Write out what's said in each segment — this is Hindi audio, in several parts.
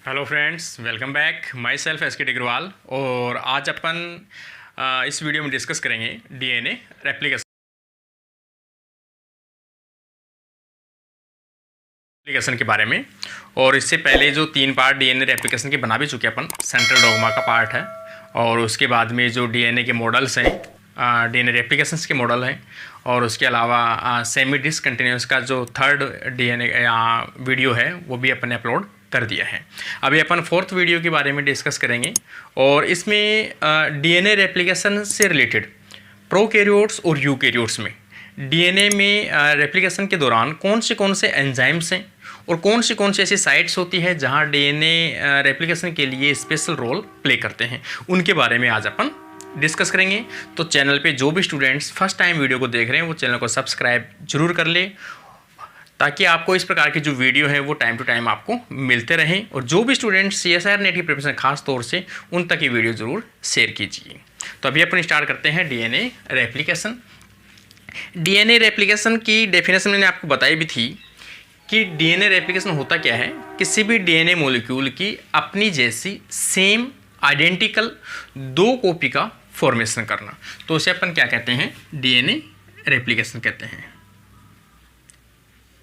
Hello friends, welcome back. My self S के अग्रवाल। और आज अपन इस वीडियो में डिस्कस करेंगे डीएनए रेप्लिकेशन के बारे में। और इससे पहले जो 3 पार्ट डीएनए रेप्लिकेशन के बना भी चुके अपन, सेंट्रल डॉगमा का पार्ट है, और उसके बाद में जो डीएनए के मॉडल्स हैं, डीएनए रेप्लिकेशंस के मॉडल हैं, और उसके अलावा सेमी डिसकंटिन्यूस का जो 3rd डीएनए वीडियो है वो भी अपन ने अपलोड कर दिया है। अभी अपन 4th वीडियो के बारे में डिस्कस करेंगे, और इसमें डीएनए रेप्लिकेशन से रिलेटेड प्रोकैरियोट्स और यूकैरियोट्स में डीएनए में रेप्लिकेशन के दौरान कौन से एंजाइम्स हैं और कौन सी ऐसी साइट्स होती है जहां डीएनए रेप्लिकेशन के लिए स्पेशल रोल प्ले करते हैं, उनके बारे में आज अपन डिस्कस करेंगे। तो चैनल पे जो भी स्टूडेंट्स फर्स्ट टाइम वीडियो को देख रहे हैं वो चैनल को सब्सक्राइब जरूर कर ले, ताकि आपको इस प्रकार की जो वीडियो है वो टाइम टू टाइम आपको मिलते रहें। और जो भी स्टूडेंट्स सीएसआईआर नेट की प्रिपरेशन खास तौर से, उन तक ये वीडियो ज़रूर शेयर कीजिए। तो अभी अपन स्टार्ट करते हैं डीएनए रेप्लिकेशन। डीएनए रेप्लिकेशन की डेफिनेशन मैंने आपको बताई भी थी कि डीएनए रेप्लिकेशन होता क्या है, किसी भी डीएनए मॉलिक्यूल की अपनी जैसी सेम आइडेंटिकल 2 कॉपी का फॉर्मेशन करना। तो उसे अपन क्या कहते हैं? डीएनए रेप्लिकेशन कहते हैं।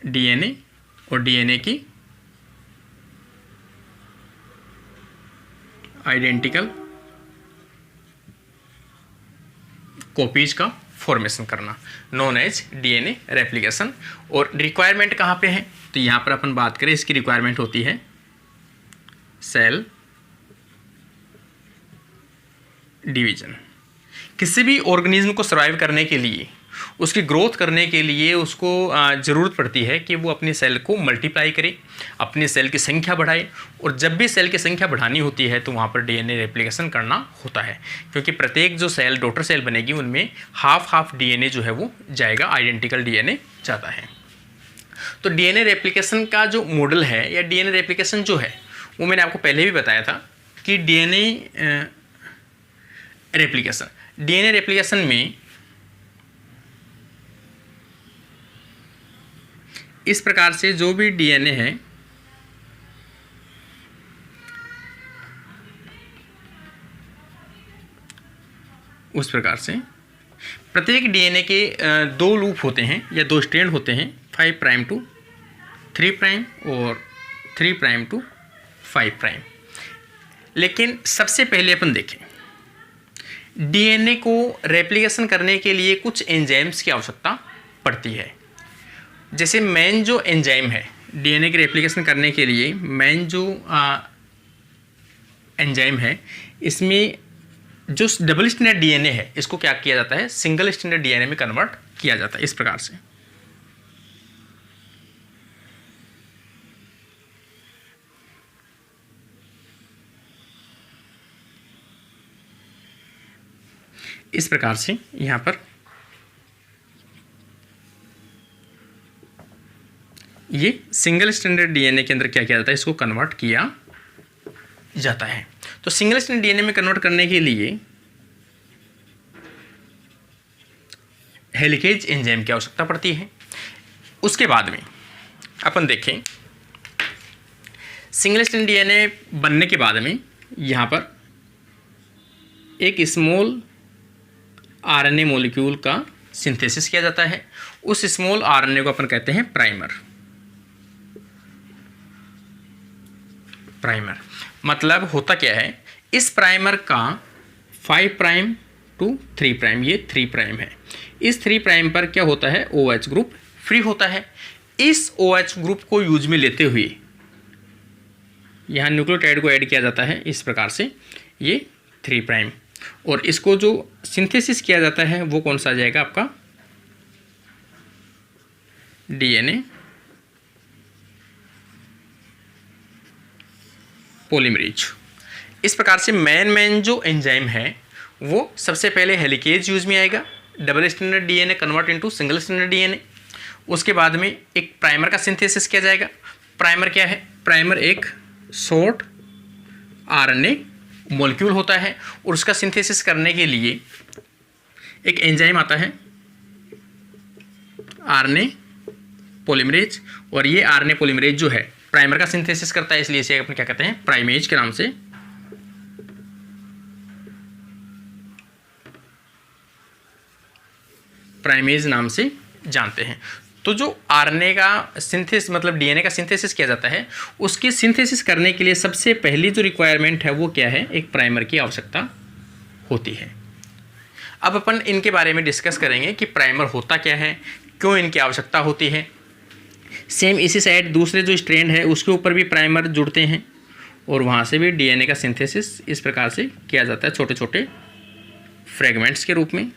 डीएनए और डीएनए की आइडेंटिकल कॉपीज का फॉर्मेशन करना, नोन एज डीएनए रेप्लिकेशन। और रिक्वायरमेंट कहाँ पे है? तो यहाँ पर अपन बात करें, इसकी रिक्वायरमेंट होती है सेल डिवीजन। किसी भी ऑर्गेनिज्म को सर्वाइव करने के लिए, उसकी ग्रोथ करने के लिए उसको ज़रूरत पड़ती है कि वो अपनी सेल को मल्टीप्लाई करे, अपनी सेल की संख्या बढ़ाए। और जब भी सेल की संख्या बढ़ानी होती है तो वहाँ पर डीएनए रेप्लिकेशन करना होता है, क्योंकि प्रत्येक जो सेल डॉटर सेल बनेगी उनमें हाफ डीएनए जो है वो जाएगा, आइडेंटिकल डीएनए जाता है। तो डीएनए रेप्लिकेशन का जो मॉडल है या डीएनए रेप्लिकेशन जो है वो मैंने आपको पहले भी बताया था कि डीएनए रेप्लिकेशन में इस प्रकार से जो भी डीएनए है उस प्रकार से प्रत्येक डीएनए के 2 लूप होते हैं या 2 स्ट्रैंड होते हैं, 5 प्राइम टू 3 प्राइम और 3 प्राइम टू 5 प्राइम। लेकिन सबसे पहले अपन देखें, डीएनए को रेप्लिकेशन करने के लिए कुछ एंजाइम्स की आवश्यकता पड़ती है। जैसे मेन जो एंजाइम है डीएनए की रेप्लिकेशन करने के लिए, मेन जो एंजाइम है, इसमें जो डबल स्टैंडर्ड डीएनए है इसको क्या किया जाता है? सिंगल स्टैंडर्ड डीएनए में कन्वर्ट किया जाता है। इस प्रकार से यहाँ पर ये सिंगल स्टैंडर्ड डीएनए के अंदर क्या किया जाता है? इसको कन्वर्ट किया जाता है। तो सिंगल स्टैंडर्ड डीएनए में कन्वर्ट करने के लिए हेलिकेज एंजाइम की आवश्यकता पड़ती है। उसके बाद में अपन देखें, सिंगल स्टैंडर्ड डीएनए बनने के बाद में यहाँ पर एक स्मॉल आरएनए मॉलिक्यूल का सिंथेसिस किया जाता है। उस स्मॉल आरएनए को अपन कहते हैं प्राइमर। मतलब होता क्या है, इस प्राइमर का 5 प्राइम टू 3 प्राइम, ये 3 प्राइम है। इस 3 प्राइम पर क्या होता है? OH ग्रुप फ्री होता है। इस OH ग्रुप को यूज में लेते हुए यहाँ न्यूक्लियोटाइड को ऐड किया जाता है। इस प्रकार से ये 3 प्राइम, और इसको जो सिंथेसिस किया जाता है वो कौन सा आ जाएगा? आपका डीएनए पॉलीमरेज। इस प्रकार से मेन जो एंजाइम है वो सबसे पहले हेलिकेज यूज में आएगा, double standard DNA convert into single standard DNA. उसके बाद में एक प्राइमर का सिंथेसिस किया जाएगा। प्राइमर क्या है? प्राइमर एक शॉर्ट आरएनए मॉलिक्यूल होता है, और उसका सिंथेसिस करने के लिए एक एंजाइम आता है आरएनए पॉलीमरेज। और ये आरएनए पॉलीमरेज जो है प्राइमर का सिंथेसिस करता है, इसलिए इसे अपन क्या कहते हैं, प्राइमेज के नाम से, प्राइमेज नाम से जानते हैं। तो जो आरएनए का सिंथेसिस मतलब डीएनए का सिंथेसिस किया जाता है, उसकी सिंथेसिस करने के लिए सबसे पहली जो रिक्वायरमेंट है वो क्या है, एक प्राइमर की आवश्यकता होती है। अब अपन इनके बारे में डिस्कस करेंगे कि प्राइमर होता क्या है, क्यों इनकी आवश्यकता होती है। सेम इसी साइड दूसरे जो स्ट्रैंड है उसके ऊपर भी प्राइमर जुड़ते हैं और वहाँ से भी डीएनए का सिंथेसिस इस प्रकार से किया जाता है, छोटे छोटे फ्रेगमेंट्स के रूप में।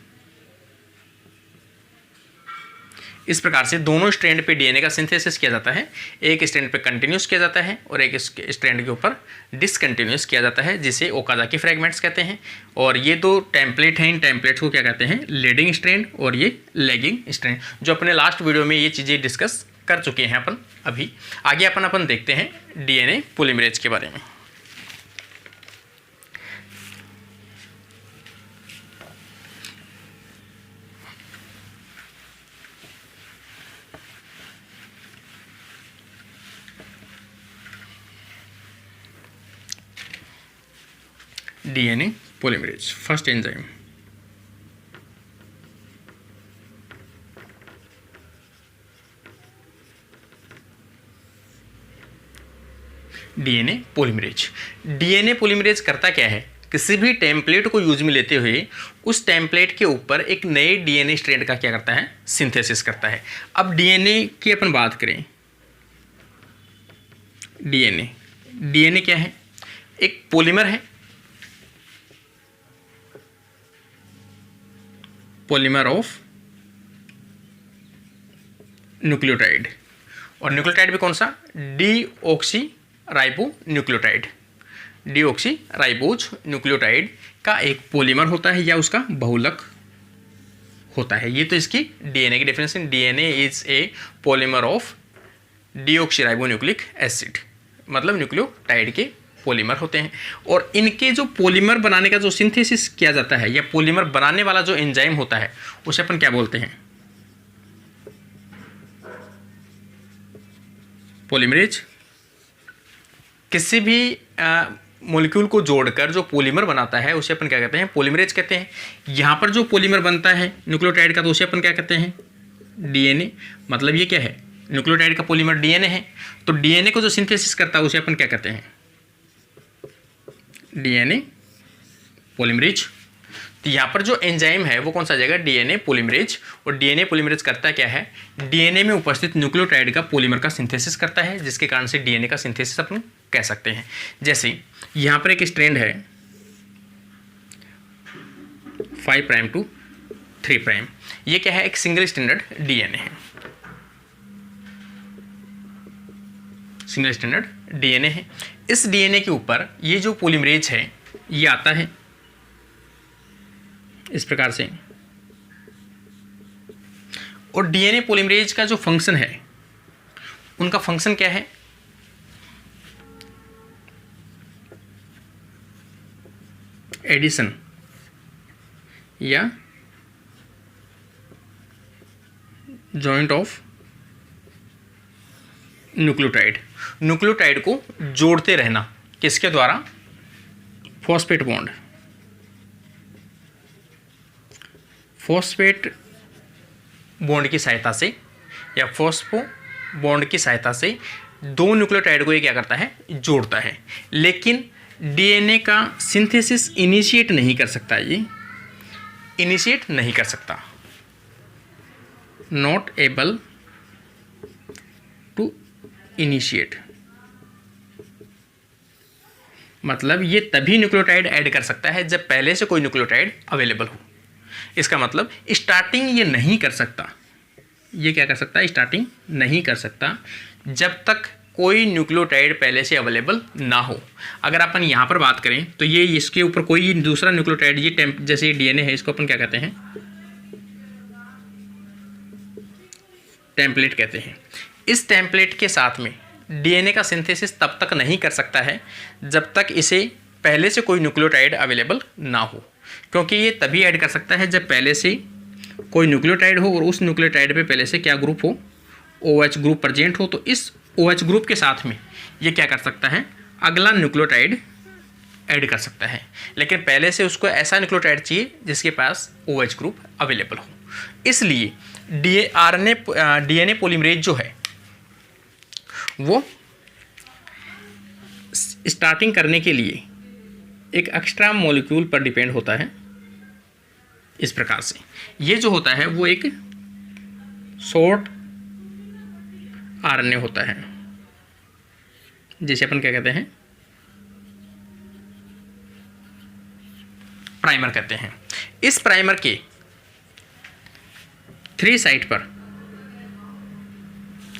इस प्रकार से दोनों स्ट्रैंड पे डीएनए का सिंथेसिस किया जाता है, एक स्ट्रैंड पे कंटिन्यूस किया जाता है और एक स्ट्रैंड के ऊपर डिसकंटिन्यूस किया जाता है, जिसे ओकाजाकी फ्रेगमेंट्स कहते हैं। और ये दो टेम्पलेट हैं, इन टेम्पलेट्स को क्या कहते हैं, लीडिंग स्ट्रैंड और ये लैगिंग स्ट्रैंड, जो अपने लास्ट वीडियो में ये चीज़ें डिस्कस कर चुके हैं अपन। अभी आगे अपन देखते हैं डीएनए पॉलीमरेज के बारे में। DNA polymerase first enzyme. DNA polymerase, DNA polymerase करता क्या है, किसी भी टेम्पलेट को यूज में लेते हुए उस टेम्पलेट के ऊपर एक नए डीएनए स्ट्रैंड का क्या करता है, सिंथेसिस करता है। अब डीएनए की अपन बात करें, डीएनए क्या है, एक पॉलीमर है, पॉलीमर ऑफ न्यूक्लियोटाइड। और न्यूक्लियोटाइड भी कौन सा, डीऑक्सीराइबोन्यूक्लियोटाइड, डीऑक्सीराइबोज न्यूक्लियोटाइड का एक पॉलीमर होता है या उसका बहुलक होता है। ये तो इसकी डीएनए की definition, DNA is a polymer of deoxyribonucleic acid, मतलब न्यूक्लियोटाइड के पॉलीमर होते हैं। और इनके जो पॉलीमर बनाने का जो सिंथेसिस किया जाता है या पॉलीमर बनाने वाला जो एंजाइम होता है उसे अपन क्या बोलते हैं, पॉलीमरेज। किसी भी मॉलिक्यूल को जोड़कर जो पॉलीमर बनाता है उसे अपन क्या कहते हैं, पॉलीमरेज कहते हैं। यहाँ पर जो पॉलीमर बनता है न्यूक्लियोटाइड का तो उसे अपन क्या कहते हैं, डीएनए। मतलब ये क्या है, न्यूक्लियोटाइड का पॉलीमर डीएनए है, तो डीएनए को जो सिंथेसिस करता है उसे अपन क्या कहते हैं, डीएनए पॉलीमरेज। तो यहाँ पर जो एंजाइम है वो कौन सा आ जाएगा, डीएनए पॉलीमरेज। और डीएनए पॉलीमरेज करता क्या है, डीएनए में उपस्थित न्यूक्लियोटाइड का पॉलीमर का सिंथेसिस करता है, जिसके कारण से डीएनए का सिंथेसिस अपन कह सकते हैं। जैसे यहाँ पर एक स्ट्रैंड है 5 प्राइम टू 3 प्राइम, ये क्या है, एक सिंगल स्टैंडर्ड डीएनए है, सिंगल स्टैंडर्ड डीएनए है। इस डीएनए के ऊपर ये जो पॉलीमरेज है ये आता है इस प्रकार से। और डीएनए पॉलीमरेज का जो फंक्शन है, उनका फंक्शन क्या है, एडिशन या जॉइंट ऑफ न्यूक्लियोटाइड, न्यूक्लियोटाइड को जोड़ते रहना, किसके द्वारा, फॉस्फेट बॉन्ड, फॉस्फेट बॉन्ड की सहायता से या फॉस्फो बॉन्ड की सहायता से दो न्यूक्लियोटाइड को ये क्या करता है, जोड़ता है। लेकिन डीएनए का सिंथेसिस इनिशिएट नहीं कर सकता, ये इनिशिएट नहीं कर सकता, नॉट एबल टू इनिशिएट। मतलब ये तभी न्यूक्लियोटाइड ऐड कर सकता है जब पहले से कोई न्यूक्लियोटाइड अवेलेबल हो। इसका मतलब स्टार्टिंग ये नहीं कर सकता, ये क्या कर सकता है, स्टार्टिंग नहीं कर सकता जब तक कोई न्यूक्लियोटाइड पहले से अवेलेबल ना हो। अगर अपन यहाँ पर बात करें तो ये इसके ऊपर कोई दूसरा न्यूक्लियोटाइड, ये जैसे डीएनए है, इसको अपन क्या कहते हैं, टेम्पलेट कहते हैं। इस टेम्पलेट के साथ में डीएनए का सिंथेसिस तब तक नहीं कर सकता है जब तक इसे पहले से कोई न्यूक्लियोटाइड अवेलेबल ना हो, क्योंकि ये तभी ऐड कर सकता है जब पहले से कोई न्यूक्लियोटाइड हो और उस न्यूक्लियोटाइड पे पहले से क्या ग्रुप हो, OH ग्रुप प्रेजेंट हो। तो इस OH ग्रुप के साथ में ये क्या कर सकता है, अगला न्यूक्लियोटाइड ऐड कर सकता है, लेकिन पहले से उसको ऐसा न्यूक्लियोटाइड चाहिए जिसके पास OH ग्रुप अवेलेबल हो। इसलिए DNA पॉलीमरेज जो है वो स्टार्टिंग करने के लिए एक एक्स्ट्रा मॉलिक्यूल पर डिपेंड होता है। इस प्रकार से ये जो होता है वो एक शॉर्ट RNA होता है, जिसे अपन क्या कहते हैं, प्राइमर कहते हैं। इस प्राइमर के 3 साइट पर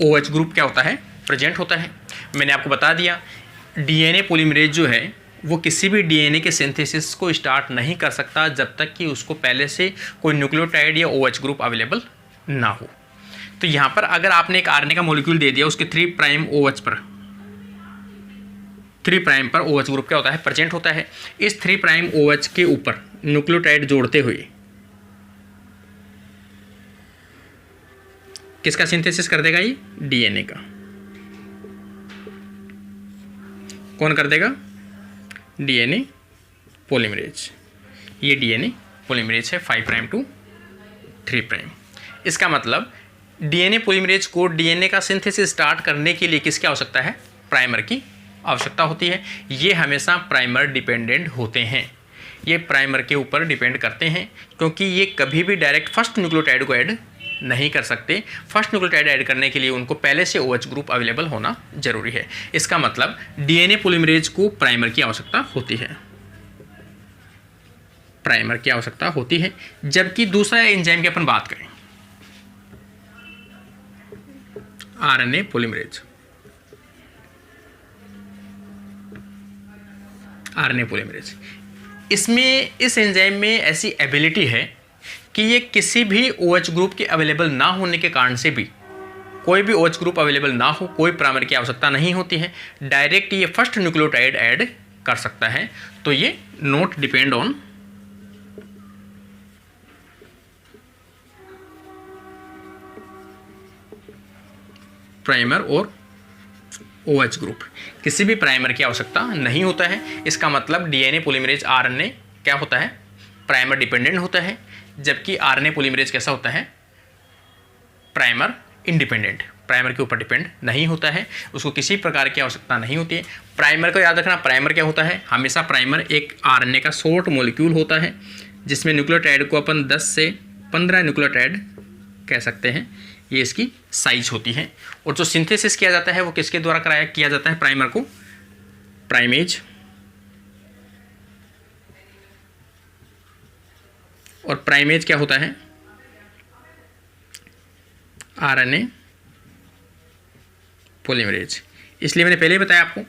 OH ग्रुप क्या होता है, प्रेजेंट होता है। मैंने आपको बता दिया DNA पॉलीमरेज जो है वो किसी भी DNA के सिंथेसिस को स्टार्ट नहीं कर सकता जब तक कि उसको पहले से कोई न्यूक्लियोटाइड या OH ग्रुप अवेलेबल ना हो। तो यहाँ पर अगर आपने एक RNA का मॉलिक्यूल दे दिया, उसके 3 प्राइम पर OH ग्रुप क्या होता है, प्रेजेंट होता है। इस 3 प्राइम OH के ऊपर न्यूक्लियोटाइड जोड़ते हुए किसका सिंथेसिस कर देगा, ये DNA का। कौन कर देगा, DNA पॉलीमरेज। ये DNA पॉलीमरेज है 5 प्राइम टू 3 प्राइम। इसका मतलब DNA पॉलीमरेज को DNA का सिंथेसिस स्टार्ट करने के लिए किसकी आवश्यकता है, प्राइमर की आवश्यकता होती है। ये हमेशा प्राइमर डिपेंडेंट होते हैं, ये प्राइमर के ऊपर डिपेंड करते हैं, क्योंकि ये कभी भी डायरेक्ट फर्स्ट न्यूक्लियोटाइड को ऐड नहीं कर सकते। फर्स्ट न्यूक्लियोटाइड ऐड करने के लिए उनको पहले से OH ग्रुप अवेलेबल होना जरूरी है। इसका मतलब DNA पॉलीमरेज को प्राइमर की आवश्यकता होती है, प्राइमर की आवश्यकता होती है। जबकि दूसरा एंजाइम की अपन बात करें, RNA पॉलीमरेज, RNA पॉलीमरेज, इसमें इस एंजाइम में ऐसी एबिलिटी है कि ये किसी भी OH ग्रुप के अवेलेबल ना होने के कारण से भी, कोई भी OH ग्रुप अवेलेबल ना हो, कोई प्राइमर की आवश्यकता नहीं होती है, डायरेक्ट ये फर्स्ट न्यूक्लियोटाइड ऐड कर सकता है। तो ये नॉट डिपेंड ऑन प्राइमर और OH ग्रुप, किसी भी प्राइमर की आवश्यकता नहीं होता है। इसका मतलब DNA पॉलीमरेज RNA क्या होता है, प्राइमर डिपेंडेंट होता है, जबकि RNA पॉलीमरेज कैसा होता है, प्राइमर इंडिपेंडेंट, प्राइमर के ऊपर डिपेंड नहीं होता है, उसको किसी प्रकार की आवश्यकता नहीं होती है। प्राइमर को याद रखना, प्राइमर क्या होता है, हमेशा प्राइमर एक RNA का शॉर्ट मॉलिक्यूल होता है, जिसमें न्यूक्लियोटाइड को अपन 10 से 15 न्यूक्लियोटाइड कह सकते हैं, ये इसकी साइज होती है। और जो सिंथेसिस किया जाता है वो किसके द्वारा किया जाता है, प्राइमर को प्राइमेज, और प्राइमेज क्या होता है, RNA पॉलीमरेज। इसलिए मैंने पहले ही बताया आपको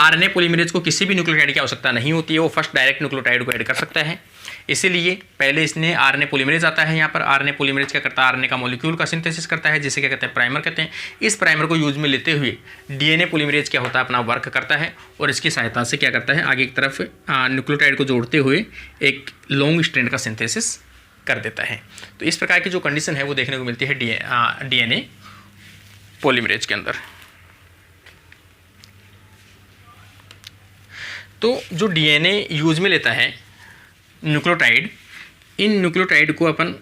RNA पॉलीमरेज को किसी भी न्यूक्लियोटाइड की आवश्यकता नहीं होती है, वो फर्स्ट डायरेक्ट न्यूक्लियोटाइड को ऐड कर सकता है। इसीलिए पहले इसने RNA पॉलीमरेज आता है, यहाँ पर RNA पॉलीमरेज क्या करता है, RNA का मॉलिक्यूल का सिंथेसिस करता है, जिसे क्या कहते हैं, प्राइमर कहते हैं। इस प्राइमर को यूज में लेते हुए DNA पॉलीमरेज क्या होता है, अपना वर्क करता है, और इसकी सहायता से क्या करता है, आगे की तरफ न्यूक्लियोटाइड को जोड़ते हुए एक लॉन्ग स्ट्रैंड का सिंथेसिस कर देता है। तो इस प्रकार की जो कंडीशन है वो देखने को मिलती है DNA पॉलीमरेज के अंदर। तो जो DNA यूज में लेता है न्यूक्लियोटाइड, इन न्यूक्लियोटाइड को अपन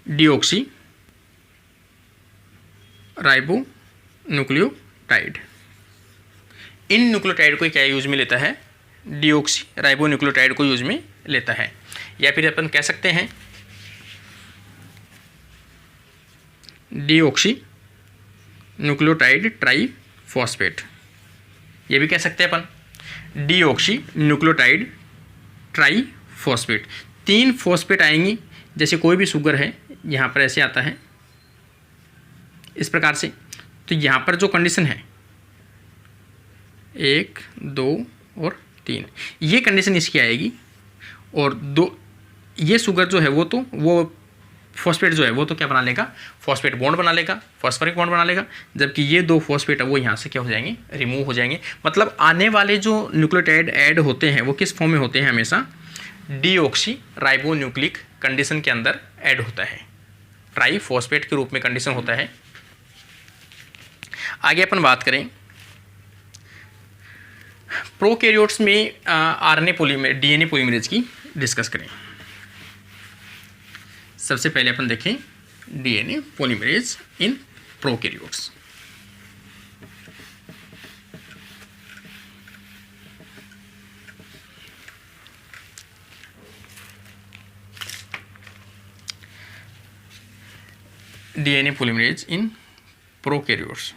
डीऑक्सी राइबो न्यूक्लियोटाइड, इन न्यूक्लियोटाइड को क्या यूज में लेता है, डीऑक्सी राइबो न्यूक्लियोटाइड को यूज में लेता है। या फिर अपन कह सकते हैं डीऑक्सी न्यूक्लियोटाइड ट्राइफॉस्फेट, ये भी कह सकते हैं अपन डीऑक्सी न्यूक्लियोटाइड ट्राइफॉस्फेट। 3 फॉस्फेट आएंगी, जैसे कोई भी शुगर है यहाँ पर ऐसे आता है इस प्रकार से। तो यहाँ पर जो कंडीशन है 1 2 और 3, ये कंडीशन इसकी आएगी, और 2 ये शुगर जो है वो फॉस्फेट जो है वो तो क्या बना लेगा, फॉस्फेट बॉन्ड बना लेगा, फॉस्फोरिक बॉन्ड बना लेगा, जबकि ये 2 फॉस्फेट है वो यहाँ से क्या हो जाएंगे, रिमूव हो जाएंगे। मतलब आने वाले जो न्यूक्लियोटाइड ऐड होते हैं वो किस फॉर्म में होते हैं, हमेशा डीऑक्सी राइबो न्यूक्लिक कंडीशन के अंदर ऐड होता है। ट्राइफॉस्फेट के रूप में कंडीशन होता है। आगे अपन बात करें प्रोकैरियोट्स में आरएनए पॉलीमरेज डीएनए पॉलीमरेज की डिस्कस करें। सबसे पहले अपन देखें DNA polymerase in prokaryotes. DNA polymerase in prokaryotes.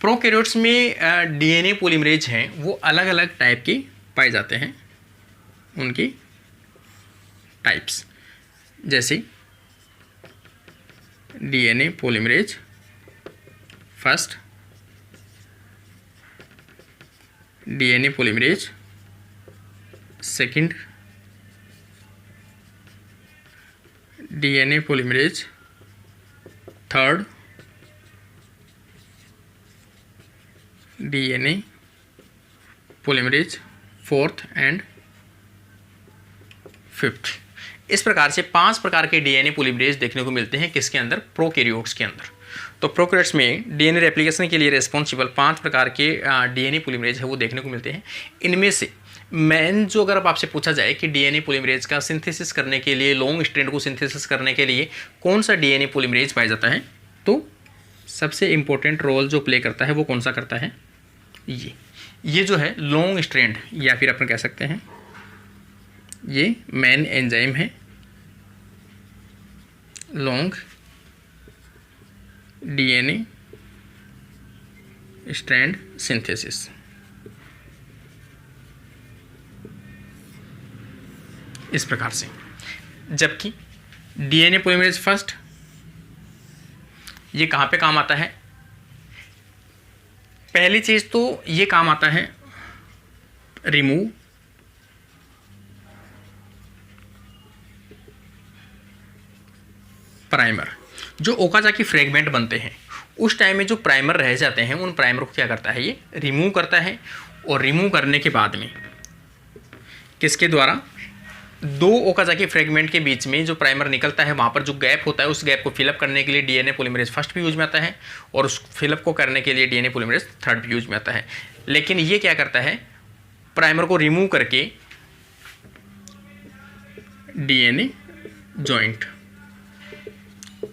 Prokaryotes में डीएनए पॉलीमरेज हैं वो अलग अलग टाइप के पाए जाते हैं, उनकी टाइप्स, जैसे DNA polymerase first, DNA polymerase second, DNA polymerase third, DNA polymerase fourth and fifth. इस प्रकार से 5 प्रकार के डीएनए पॉलीमरेज देखने को मिलते हैं किसके अंदर, प्रोकैरियोट्स के अंदर। तो प्रोकैरियोट्स में डीएनए रेप्लिकेशन के लिए रिस्पॉन्सिबल 5 प्रकार के डीएनए पॉलीमरेज है वो देखने को मिलते हैं। इनमें से मेन जो अगर आपसे पूछा जाए कि डीएनए पॉलीमरेज का सिंथेसिस करने के लिए, लॉन्ग स्ट्रैंड को सिंथेसिस करने के लिए कौन सा डीएनए पॉलीमरेज पाया जाता है, तो सबसे इंपॉर्टेंट रोल जो प्ले करता है वो कौन सा करता है, ये जो है लॉन्ग स्ट्रैंड, या फिर अपन कह सकते हैं ये मेन एंजाइम है लॉन्ग डीएनए स्ट्रैंड सिंथेसिस। इस प्रकार से, जबकि डीएनए पॉलीमरेज फर्स्ट ये कहाँ पे काम आता है, पहली चीज़ तो ये काम आता है रिमूव प्राइमर। जो ओकाजाकी फ्रेगमेंट बनते हैं उस टाइम में जो प्राइमर रह जाते हैं उन प्राइमर को क्या करता है, ये रिमूव करता है। और रिमूव करने के बाद में किसके द्वारा, 2 ओकाजाकी फ्रेगमेंट के बीच में जो प्राइमर निकलता है वहाँ पर जो गैप होता है उस गैप को फिलअप करने के लिए डीएनए पॉलीमरेज फर्स्ट भी यूज में आता है, और उस फिलअप को करने के लिए डीएनए पॉलीमरेज थर्ड भी यूज में आता है। लेकिन ये क्या करता है, प्राइमर को रिमूव करके डीएनए जॉइंट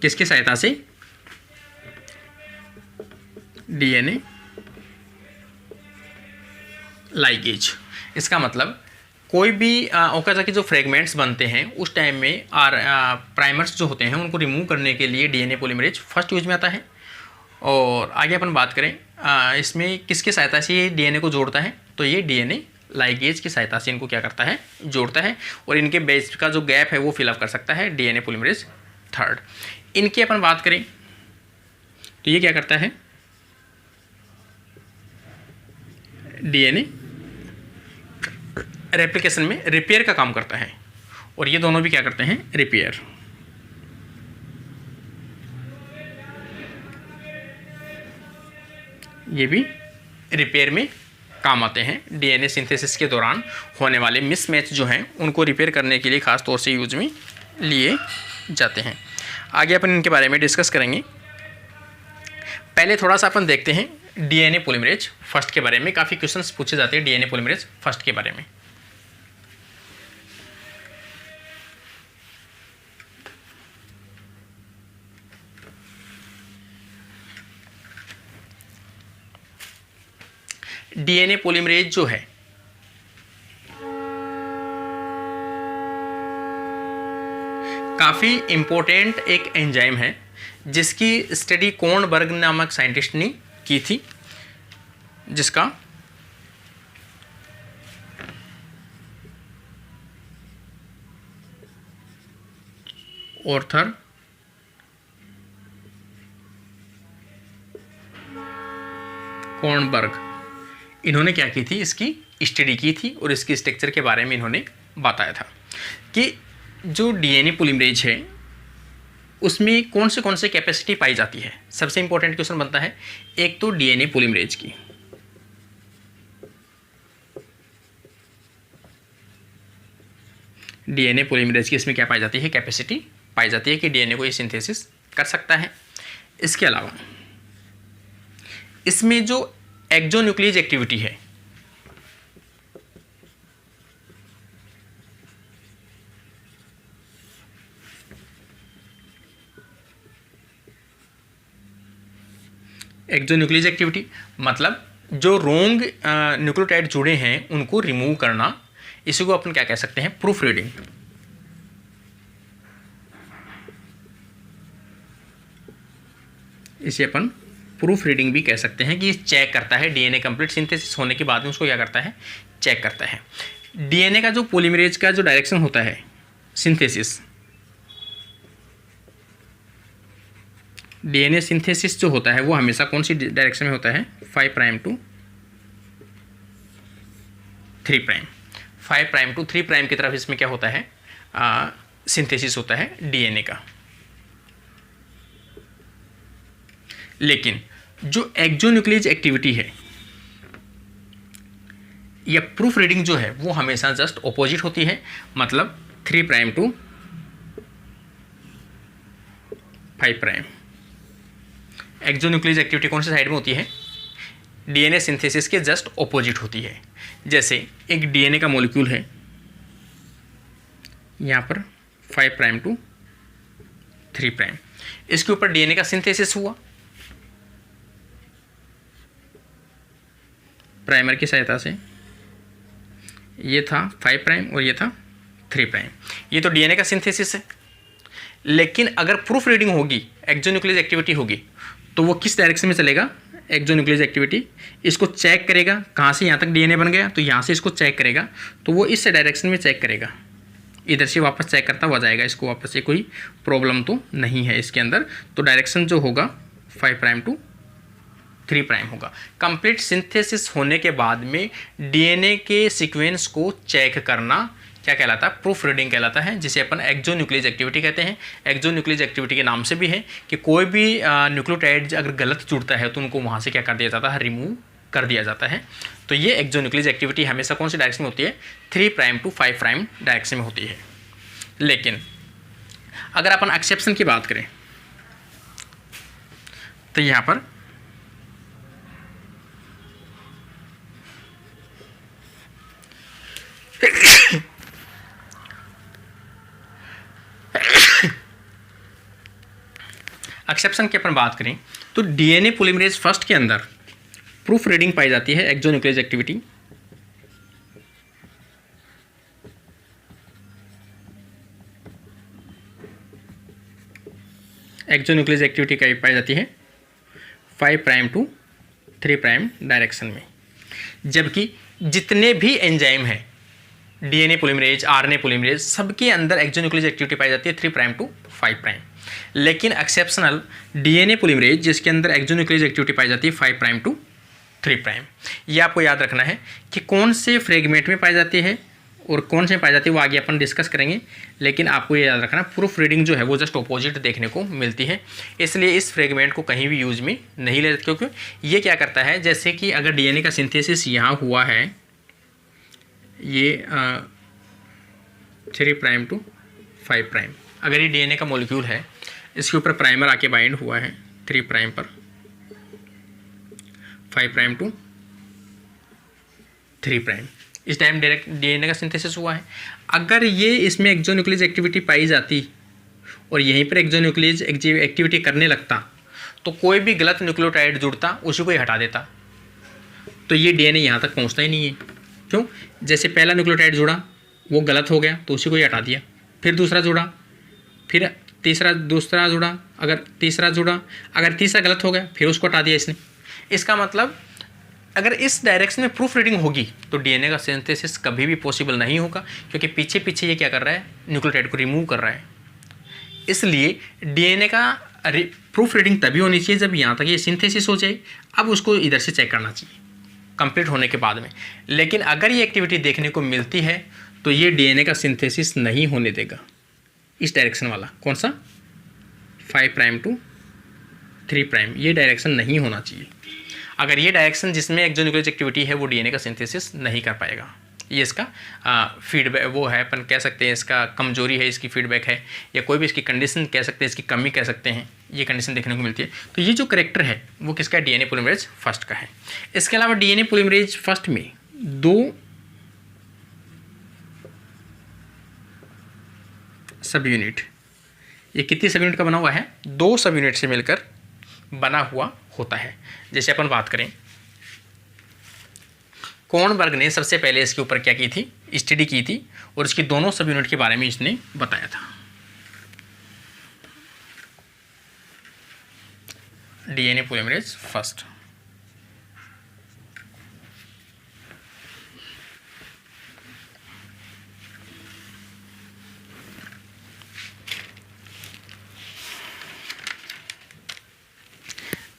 किसकी सहायता से, डीएनए लाइगेज। इसका मतलब कोई भी ओकाजाकी जो फ्रेगमेंट्स बनते हैं उस टाइम में प्राइमर्स जो होते हैं उनको रिमूव करने के लिए डीएनए पॉलीमरेज फर्स्ट यूज में आता है। और आगे अपन बात करें इसमें किसकी सहायता से ये डीएनए को जोड़ता है, तो ये डीएनए लाइगेज की सहायता से इनको क्या करता है, जोड़ता है, और इनके बेस का जो गैप है वो फिलअप कर सकता है डीएनए पॉलीमरेज थर्ड। इनकी अपन बात करें तो ये क्या करता है, डीएनए रेप्लिकेशन में रिपेयर का काम करता है, और ये दोनों भी क्या करते हैं, रिपेयर। ये भी रिपेयर में काम आते हैं। डीएनए सिंथेसिस के दौरान होने वाले मिसमैच जो हैं उनको रिपेयर करने के लिए खास तौर से यूज में लिए जाते हैं। आगे अपन इनके बारे में डिस्कस करेंगे। पहले थोड़ा सा अपन देखते हैं डीएनए पॉलीमरेज फर्स्ट के बारे में। काफ़ी क्वेश्चंस पूछे जाते हैं डीएनए पॉलीमरेज फर्स्ट के बारे में। डीएनए पॉलीमरेज जो है काफ़ी इम्पोर्टेंट एक एंजाइम है जिसकी स्टडी कोर्नबर्ग नामक साइंटिस्ट ने की थी, जिसका ऑर्थर कोर्नबर्ग, इन्होंने क्या की थी, इसकी स्टडी की थी और इसकी स्ट्रक्चर के बारे में इन्होंने बताया था कि जो डीएनए पॉलीमरेज है उसमें कौन से कैपेसिटी पाई जाती है। सबसे इंपॉर्टेंट क्वेश्चन बनता है एक तो डीएनए पॉलीमरेज की, डीएनए पॉलीमरेज की इसमें क्या पाई जाती है, कैपेसिटी पाई जाती है कि डीएनए को ये सिंथेसिस कर सकता है। इसके अलावा इसमें जो एक्सोन्यूक्लियस एक्टिविटी है, एक्सोन्यूक्लियस एक्टिविटी मतलब जो रोंग न्यूक्लियोटाइड जुड़े हैं उनको रिमूव करना, इसी को अपन क्या कह सकते हैं, प्रूफ रीडिंग। इसे अपन प्रूफ रीडिंग भी कह सकते हैं कि चेक करता है डीएनए कंप्लीट सिंथेसिस होने के बाद में उसको क्या करता है, चेक करता है। डीएनए का जो पॉलीमरेज का जो डायरेक्शन होता है सिंथेसिस, डीएनए सिंथेसिस जो होता है वो हमेशा कौन सी डायरेक्शन में होता है, 5 prime to 3 prime, 5 prime to 3 prime की तरफ इसमें क्या होता है, सिंथेसिस होता है डीएनए का। लेकिन जो एक्सोन्यूक्लियस एक्टिविटी है या प्रूफ रीडिंग जो है वो हमेशा जस्ट ऑपोजिट होती है, मतलब 3 prime to 5 prime. Exonuclease activity कौन सी साइड में होती है, डीएनए सिंथेसिस के जस्ट ऑपोजिट होती है। जैसे एक डीएनए का मॉलिक्यूल है यहाँ पर 5 प्राइम टू 3 प्राइम, इसके ऊपर डीएनए का सिंथेसिस हुआ प्राइमर की सहायता से, ये था 5 प्राइम और ये था 3 प्राइम, ये तो डीएनए का सिंथेसिस है। लेकिन अगर प्रूफ रीडिंग होगी, एक्सोन्यूक्लियस एक्टिविटी होगी, तो वो किस डायरेक्शन में चलेगा, एक्सोन्यूक्लियस एक्टिविटी इसको चेक करेगा, कहाँ से यहाँ तक डीएनए बन गया, तो यहाँ से इसको चेक करेगा, तो वो इस डायरेक्शन में चेक करेगा, इधर से वापस चेक करता हुआ जाएगा, इसको वापस से कोई प्रॉब्लम तो नहीं है इसके अंदर। तो डायरेक्शन जो होगा 5 प्राइम टू 3 प्राइम होगा। कंप्लीट सिंथेसिस होने के बाद में डीएनए के सीक्वेंस को चेक करना क्या कहलाता है, प्रूफ रीडिंग कहलाता है, जिसे अपन एक्सोन्यूक्लियस एक्टिविटी कहते हैं। एक्सोन्यूक्लियस एक्टिविटी के नाम से भी है कि कोई भी न्यूक्लियोटाइड अगर गलत जुड़ता है तो उनको वहाँ से क्या कर दिया जाता है, रिमूव कर दिया जाता है। तो ये एक्सोन्यूक्लियस एक्टिविटी हमेशा कौन सी डायरेक्शन में होती है, 3 प्राइम टू 5 प्राइम डायरेक्शन में होती है। लेकिन अगर अपन एक्सेप्शन की बात करें तो यहाँ पर एक्सेप्शन की अपन बात करें तो डीएनए पॉलीमरेज फर्स्ट के अंदर प्रूफ रीडिंग पाई जाती है एक्सोन्यूक्लियस एक्टिविटी। एक्सोन्यूक्लियस एक्टिविटी का पाई जाती है 5 प्राइम टू 3 प्राइम डायरेक्शन में, जबकि जितने भी एंजाइम हैं डीएनए पॉलीमरेज, आरएनए पॉलीमरेज, सबके अंदर एक्सोन्यूक्लियस एक्टिविटी पाई जाती है 3 प्राइम टू 5 प्राइम। लेकिन एक्सेप्शनल डीएनए पॉलीमरेज जिसके अंदर एक्सोन्यूक्लियस एक्टिविटी पाई जाती है 5 प्राइम टू 3 प्राइम। ये आपको याद रखना है कि कौन से फ्रेगमेंट में पाई जाती है और कौन से में पाई जाती है वो आगे अपन डिस्कस करेंगे। लेकिन आपको ये याद रखना प्रूफ रीडिंग जो है वो जस्ट ऑपोजिट देखने को मिलती है, इसलिए इस फ्रेगमेंट को कहीं भी यूज में नहीं ले, क्योंकि ये क्या करता है, जैसे कि अगर डीएनए का सिंथेसिस यहाँ हुआ है, ये 3 प्राइम टू 5 प्राइम, अगर ये डीएनए का मॉलिक्यूल है, इसके ऊपर प्राइमर आके बाइंड हुआ है 3 प्राइम पर, 5 प्राइम टू 3 प्राइम, इस टाइम डायरेक्ट डीएनए का सिंथेसिस हुआ है। अगर ये इसमें एक्सोन्यूक्लियस एक्टिविटी पाई जाती और यहीं पर एक्सोन्यूक्लियस एक्टिविटी करने लगता, तो कोई भी गलत न्यूक्लियोटाइड जुड़ता, उसी को ही हटा देता, तो ये डीएनए यहाँ तक पहुँचता ही नहीं है। क्यों? जैसे पहला न्यूक्लियोटाइड जुड़ा वो गलत हो गया तो उसी को ही हटा दिया, फिर दूसरा जुड़ा, फिर दूसरा जुड़ा, अगर तीसरा जुड़ा, अगर तीसरा गलत हो गया फिर उसको हटा दिया इसने। इसका मतलब अगर इस डायरेक्शन में प्रूफ रीडिंग होगी तो डीएनए का सिंथेसिस कभी भी पॉसिबल नहीं होगा, क्योंकि पीछे पीछे ये क्या कर रहा है, न्यूक्लियोटाइड को रिमूव कर रहा है। इसलिए डीएनए का प्रूफ रीडिंग तभी होनी चाहिए जब यहाँ तक ये सिंथेसिस हो जाए, अब उसको इधर से चेक करना चाहिए कंप्लीट होने के बाद में। लेकिन अगर ये एक्टिविटी देखने को मिलती है तो ये डीएनए का सिंथेसिस नहीं होने देगा, इस डायरेक्शन वाला कौन सा, 5 प्राइम टू 3 प्राइम, ये डायरेक्शन नहीं होना चाहिए। अगर ये डायरेक्शन जिसमें एक्सोन्यूक्लियस एक्टिविटी है वो डीएनए का सिंथेसिस नहीं कर पाएगा। ये इसका फीडबैक वो है, अपन कह सकते हैं इसका कमजोरी है, इसकी फीडबैक है, या कोई भी इसकी कंडीशन कह सकते हैं, इसकी कमी कह सकते हैं, ये कंडीशन देखने को मिलती है। तो ये जो करेक्टर है वो किसका है, डीएनए पॉलीमरेज फर्स्ट का है। इसके अलावा डीएनए पॉलीमरेज फर्स्ट में 2 सब यूनिट, ये कितनी सब यूनिट का बना हुआ है, 2 सब यूनिट से मिलकर बना हुआ होता है। जैसे अपन बात करें, कोर्नबर्ग ने सबसे पहले इसके ऊपर क्या की थी, स्टडी की थी, और इसकी दोनों सब यूनिट के बारे में इसने बताया था। DNA polymerase first.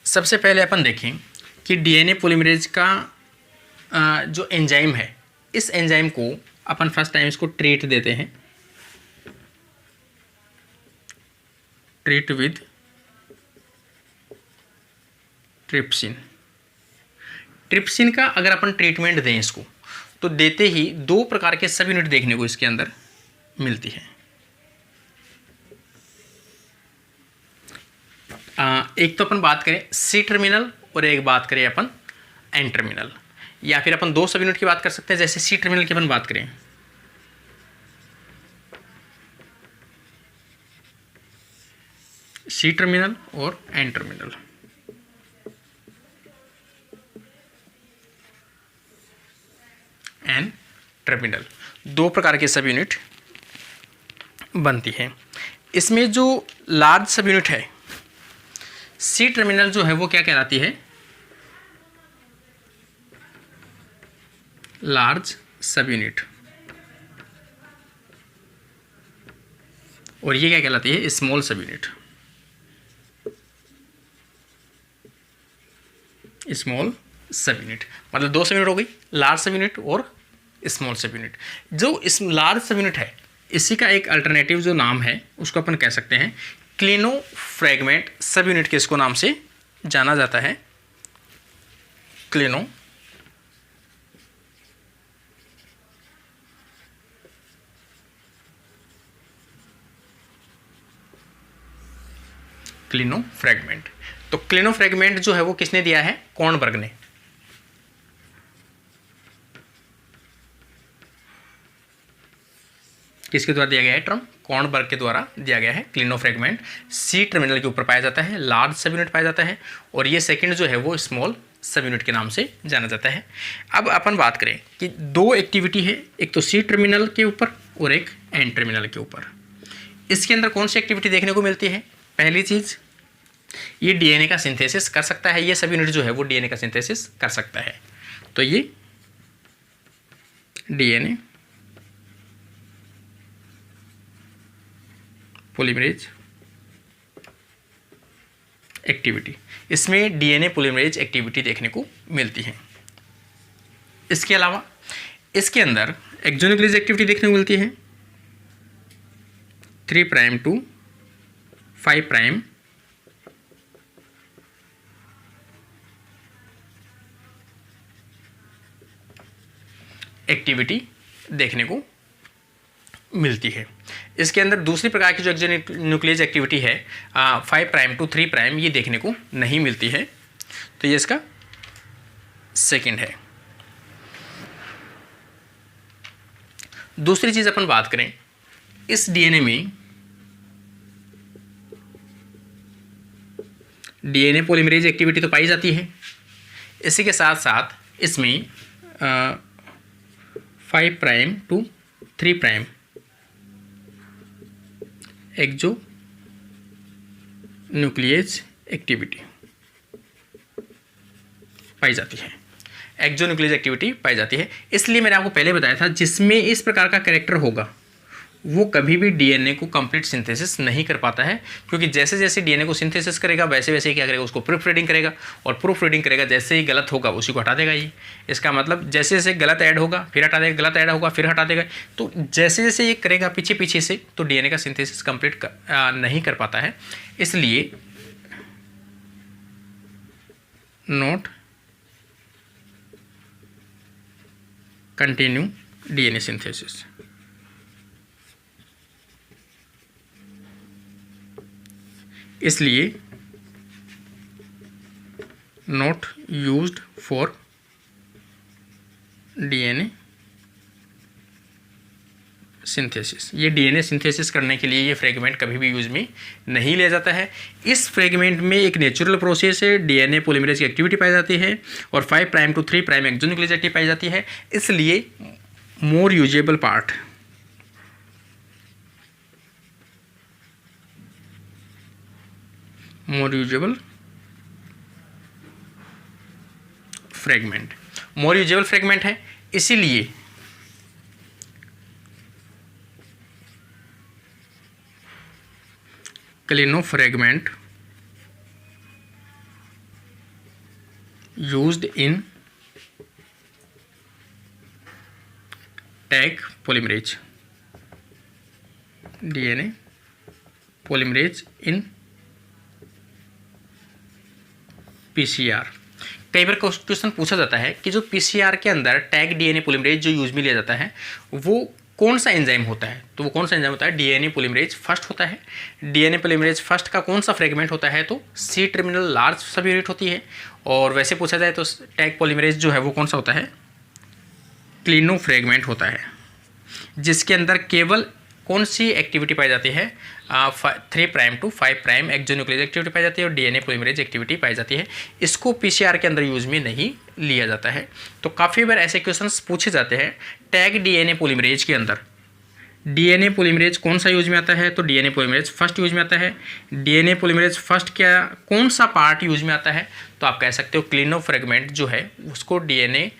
सबसे पहले अपन देखें कि डीएनए पॉलीमरेज का जो एंजाइम है, इस एंजाइम को अपन फर्स्ट टाइम इसको ट्रीट देते हैं, ट्रीट विद ट्रिप्सिन। ट्रिप्सिन का अगर अपन ट्रीटमेंट दें इसको, तो देते ही 2 प्रकार के सब यूनिट देखने को इसके अंदर मिलती है। एक तो अपन बात करें सी टर्मिनल और एक बात करें अपन एन टर्मिनल, या फिर अपन 2 सब यूनिट की बात कर सकते हैं। जैसे सी टर्मिनल की अपन बात करें, सी टर्मिनल और एन टर्मिनल। एन टर्मिनल 2 प्रकार के सब यूनिट बनती है। इसमें जो लार्ज सब यूनिट है, सी टर्मिनल जो है वो क्या कहलाती है, लार्ज सब यूनिट, और ये क्या कहलाती है, स्मॉल सब यूनिट। स्मॉल सब यूनिट मतलब 2 सब यूनिट हो गई, लार्ज सब यूनिट और स्मॉल सब यूनिट। जो इस लार्ज सब यूनिट है, इसी का एक अल्टरनेटिव जो नाम है उसको अपन कह सकते हैं क्लिनो फ्रेगमेंट सब यूनिट के इसको नाम से जाना जाता है, क्लिनो क्लिनो फ्रेगमेंट। तो क्लिनो फ्रेगमेंट जो है वो किसने दिया है, कोर्नबर्ग ने। किसके द्वारा दिया गया है टर्म, कोर्नबर्ग के द्वारा दिया गया है। क्लिनो फ्रेगमेंट सी टर्मिनल के ऊपर पाया जाता है, लार्ज सब यूनिट पाया जाता है, और ये सेकंड जो है वो स्मॉल सब यूनिट के नाम से जाना जाता है। अब अपन बात करें कि 2 एक्टिविटी है, एक तो सी टर्मिनल के ऊपर और एक एन टर्मिनल के ऊपर। इसके अंदर कौन सी एक्टिविटी देखने को मिलती है, पहली चीज़ ये डीएनए का सिंथेसिस कर सकता है, ये सब यूनिट जो है वो डीएनए का सिंथेसिस कर सकता है। तो ये डीएनए पॉलीमरेज एक्टिविटी, इसमें डीएनए पॉलीमरेज एक्टिविटी देखने को मिलती है। इसके अलावा इसके अंदर एक्सोन्यूक्लियस एक्टिविटी देखने को मिलती है, 3 प्राइम टू 5 प्राइम एक्टिविटी देखने को मिलती है। इसके अंदर दूसरी प्रकार की जो एक्सोन्यूक्लियस एक्टिविटी है 5 प्राइम टू 3 प्राइम, ये देखने को नहीं मिलती है। तो ये इसका सेकंड है। दूसरी चीज अपन बात करें, इस डीएनए में डीएनए पॉलीमरेज एक्टिविटी तो पाई जाती है, इसी के साथ साथ इसमें 5 prime to 3 prime exo nuclease activity पाई जाती है, एक्सो न्यूक्लियस एक्टिविटी पाई जाती है। इसलिए मैंने आपको पहले बताया था, जिसमें इस प्रकार का कैरेक्टर होगा वो कभी भी डीएनए को कंप्लीट सिंथेसिस नहीं कर पाता है, क्योंकि जैसे जैसे डीएनए को सिंथेसिस करेगा वैसे वैसे क्या करेगा, उसको प्रूफ रीडिंग करेगा, और प्रूफ रीडिंग करेगा जैसे ही गलत होगा उसी को हटा देगा। ये इसका मतलब जैसे जैसे गलत ऐड होगा फिर हटा देगा, गलत ऐड होगा फिर हटा देगा। तो जैसे जैसे ये करेगा पीछे पीछे से, तो डीएनए का सिंथेसिस कंप्लीट नहीं कर पाता है। इसलिए नोट कंटिन्यू डीएनए सिंथेसिस। इसलिए not used for DNA synthesis. ये डीएनए सिंथेसिस करने के लिए ये फ्रेगमेंट कभी भी यूज में नहीं लिया जाता है। इस फ्रेगमेंट में एक नेचुरल प्रोसेस है, डीएनए पॉलीमरेज की एक्टिविटी पाई जाती है और 5 प्राइम टू 3 प्राइम एक्सोन्यूक्लियोटाइड पाई जाती है। इसलिए more usable part more usable fragment है। इसीलिए Klenow fragment used in Taq polymerase, DNA polymerase in PCR. कई बार क्वेश्चन पूछा जाता है कि जो पीसीआर के अंदर टैग डीएनए पॉलीमरेज जो यूज में लिया जाता है वो कौन सा एंजाइम होता है, तो वो कौन सा एंजाइम होता है, डीएनए पॉलीमरेज फर्स्ट होता है। डीएनए पॉलीमरेज फर्स्ट का कौन सा फ्रेगमेंट होता है, तो C terminal large subunit होती है। और वैसे पूछा जाए तो टैग पॉलीमरेज जो है वो कौन सा होता है, क्लिनो फ्रेगमेंट होता है, जिसके अंदर केवल कौन सी एक्टिविटी पाई जाती है, 3 प्राइम टू 5 प्राइम एक्सोन्यूक्लियोटाइड एक्टिविटी पाई जाती है और डीएनए पॉलीमरेज एक्टिविटी पाई जाती है। इसको पीसीआर के अंदर यूज में नहीं लिया जाता है। तो काफ़ी बार ऐसे क्वेश्चंस पूछे जाते हैं टैग डीएनए पॉलीमरेज के अंदर डीएनए पॉलीमरेज कौन सा यूज में आता है, तो डीएनए पॉलीमरेज फर्स्ट यूज में आता है। डीएनए पॉलीमरेज फर्स्ट क्या कौन सा पार्ट यूज में आता है, तो आप कह सकते हो क्लिनो फ्रेगमेंट जो है उसको डीएनए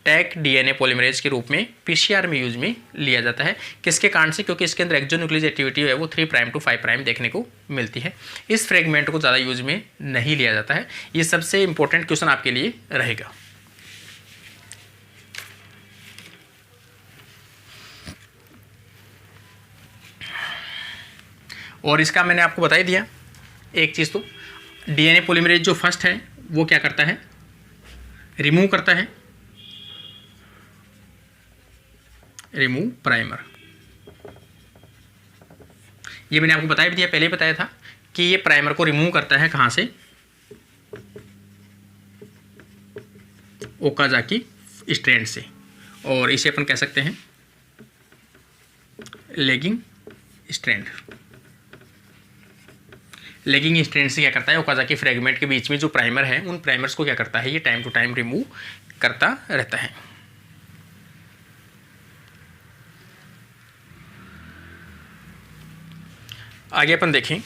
टैग डीएनए पॉलीमरेज के रूप में पीसीआर में यूज में लिया जाता है। किसके कारण से, क्योंकि इसके अंदर एक्सोन्यूक्लियोटाइड एक्टिविटी है वो 3 प्राइम टू 5 प्राइम देखने को मिलती है। इस फ्रेगमेंट को ज़्यादा यूज में नहीं लिया जाता है। ये सबसे इंपॉर्टेंट क्वेश्चन आपके लिए रहेगा। और इसका मैंने आपको बता ही दिया एक चीज़, तो डीएनए पॉलीमरेज जो फर्स्ट है वो क्या करता है, रिमूव करता है, रिमूव प्राइमर। ये मैंने आपको बताया भी दिया, पहले ही बताया था कि ये प्राइमर को रिमूव करता है कहाँ से, ओकाजाकी स्ट्रैंड से, और इसे अपन कह सकते हैं लैगिंग स्ट्रैंड। लैगिंग स्ट्रैंड से क्या करता है, ओकाजाकी फ्रेगमेंट के बीच में जो प्राइमर है उन प्राइमर्स को क्या करता है, ये टाइम टू टाइम रिमूव करता रहता है। आगे अपन देखें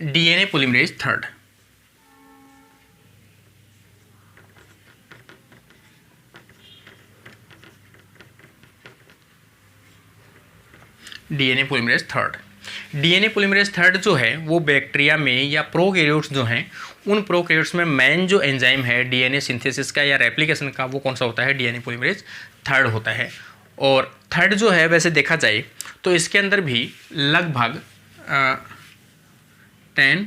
DNA polymerase third. DNA polymerase third, DNA polymerase third जो है वो बैक्टीरिया में या प्रोकैरियोट्स जो हैं उन प्रोकैरियोट्स में मेन जो एंजाइम है डीएनए सिंथेसिस का या रेप्लिकेशन का वो कौन सा होता है, डीएनए पॉलीमरेज थर्ड होता है। और थर्ड जो है वैसे देखा जाए तो इसके अंदर भी लगभग 10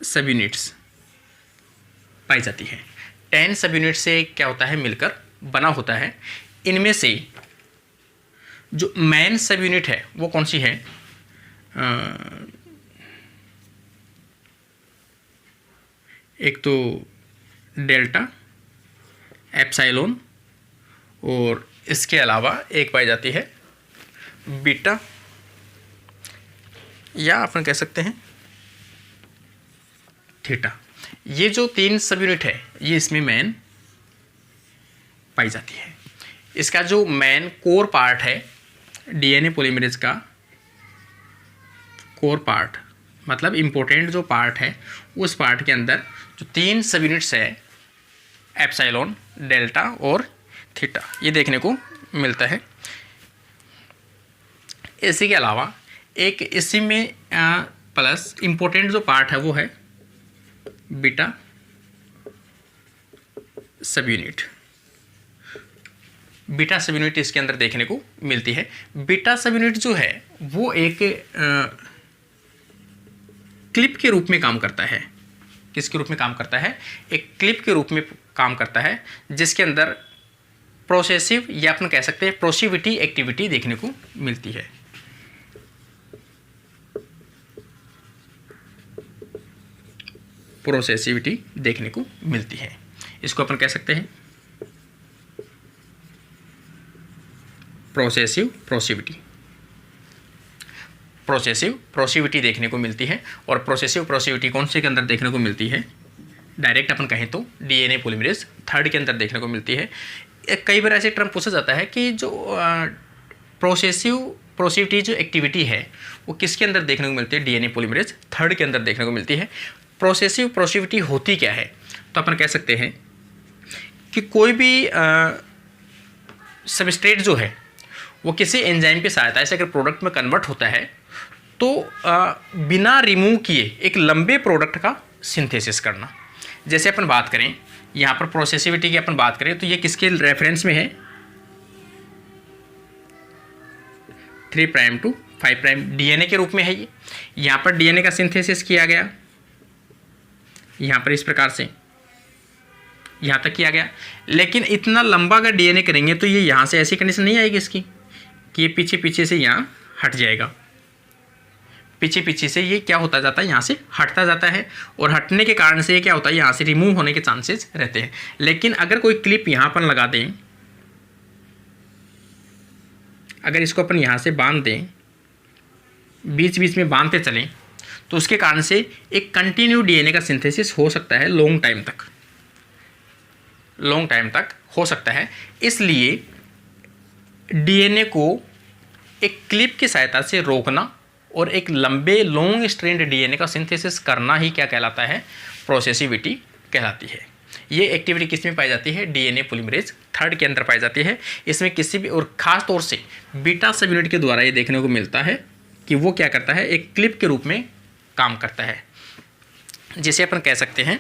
सब यूनिट्स पाई जाती है। 10 सब यूनिट से क्या होता है, मिलकर बना होता है। इनमें से जो मेन सब यूनिट है वो कौन सी है, एक तो डेल्टा, एप्सिलॉन, और इसके अलावा एक पाई जाती है बीटा, या अपन कह सकते हैं थीटा। ये जो 3 सब यूनिट है ये इसमें मेन पाई जाती है। इसका जो मेन कोर पार्ट है डीएनए पॉलीमरेज का, कोर पार्ट मतलब इम्पोर्टेंट जो पार्ट है उस पार्ट के अंदर जो 3 सब यूनिट्स है एप्सिलॉन, डेल्टा और थीटा, ये देखने को मिलता है। इसी के अलावा एक इसी में प्लस इम्पोर्टेंट जो पार्ट है वो है बीटा सब यूनिट। बीटा सब यूनिट इसके अंदर देखने को मिलती है। बीटा सब यूनिट जो है वो एक क्लिप के रूप में काम करता है। किसके रूप में काम करता है? एक क्लिप के रूप में काम करता है, जिसके अंदर प्रोसेसिव या अपन कह सकते हैं प्रोसिविटी एक्टिविटी देखने को मिलती है। प्रोसेसिविटी देखने को मिलती है, इसको अपन कह सकते हैं प्रोसेसिव प्रोसिविटी देखने को मिलती है। और प्रोसेसिव प्रोसिविटी कौन से के अंदर देखने को मिलती है? डायरेक्ट अपन कहें तो डीएनए पॉलीमरेज 3 के अंदर देखने को मिलती है। कई बार ऐसे टर्म पूछा जाता है कि जो प्रोसिविटी जो एक्टिविटी है वो किसके अंदर देखने को मिलती है? डीएनए पॉलीमरेज 3 के अंदर देखने को मिलती है। प्रोसेसिव प्रोसिविटी होती क्या है? तो अपन कह सकते हैं कि कोई भी सबस्ट्रेट जो है वो किसी एंजाइम की सहायता से अगर प्रोडक्ट में कन्वर्ट होता है तो बिना रिमूव किए एक लंबे प्रोडक्ट का सिंथेसिस करना। जैसे अपन बात करें यहाँ पर प्रोसेसिविटी की अपन बात करें तो ये किसके रेफरेंस में है? 3 प्राइम टू 5 प्राइम डीएनए के रूप में है। ये यहाँ पर डीएनए का सिंथेसिस किया गया, यहाँ पर इस प्रकार से यहाँ तक किया गया। लेकिन इतना लंबा अगर डीएनए करेंगे तो ये यहाँ से ऐसी कंडीशन नहीं आएगी इसकी कि ये पीछे पीछे से यहाँ हट जाएगा। पीछे पीछे से ये क्या होता जाता है? यहाँ से हटता जाता है, और हटने के कारण से ये क्या होता है? यहाँ से रिमूव होने के चांसेस रहते हैं। लेकिन अगर कोई क्लिप यहाँ पर लगा दें, अगर इसको अपन यहाँ से बांध दें, बीच बीच में बांधते चलें, तो उसके कारण से एक कंटिन्यू डीएनए का सिंथेसिस हो सकता है लॉन्ग टाइम तक हो सकता है। इसलिए डीएनए को एक क्लिप की सहायता से रोकना और एक लंबे लॉन्ग स्ट्रेंड डीएनए का सिंथेसिस करना ही क्या कहलाता है? प्रोसेसिविटी कहलाती है। ये एक्टिविटी किस में पाई जाती है? डीएनए पॉलीमरेज 3 के अंदर पाई जाती है। इसमें किसी भी और ख़ास तौर से बीटा सब यूनिट के द्वारा ये देखने को मिलता है कि वो क्या करता है? एक क्लिप के रूप में काम करता है, जिसे अपन कह सकते हैं